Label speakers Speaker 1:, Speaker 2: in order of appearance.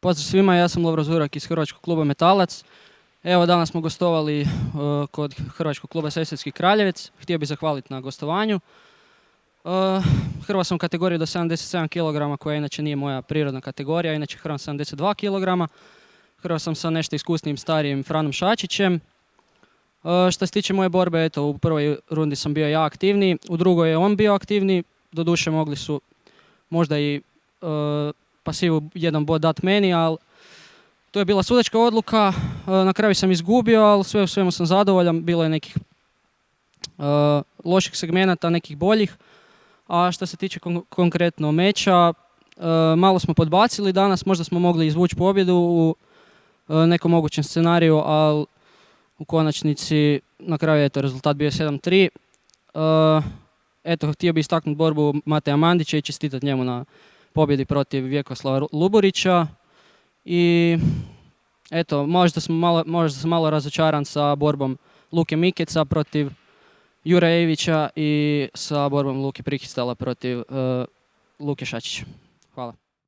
Speaker 1: Pozdrav svima, ja sam Lovro Zurak iz Hrvačkog kluba Metalac. Evo, danas smo gostovali kod Hrvačkog kluba Sesvetski Kraljevec. Htio bih zahvaliti na gostovanju. Hrvao sam kategoriju do 77 kg, koja inače nije moja prirodna kategorija, inače hrvam 72 kg. Hrvao sam sa nešto iskusnijim starijim Franom Šačićem. Što se tiče moje borbe, eto, u prvoj rundi sam bio ja aktivniji, u drugoj je on bio aktivniji. Doduše mogli su možda i pasivu jedan bod dati meni, ali to je bila sudačka odluka. Na kraju sam izgubio, ali sve u svemu sam zadovoljan. Bilo je nekih loših segmenata, nekih boljih. A što se tiče konkretno meča, malo smo podbacili danas, možda smo mogli izvući pobjedu u nekom mogućem scenariju, ali u konačnici na kraju je to rezultat bio 7-3. Eto, htio bih istaknuti borbu Mateja Mandića i čestitati njemu na pobjedi protiv Vjekoslava Luburića. I eto, možda sam malo razočaran sa borbom Luke Mikeca protiv Jure Evića i sa borbom Luke Prikistala protiv Luke Šačića. Hvala.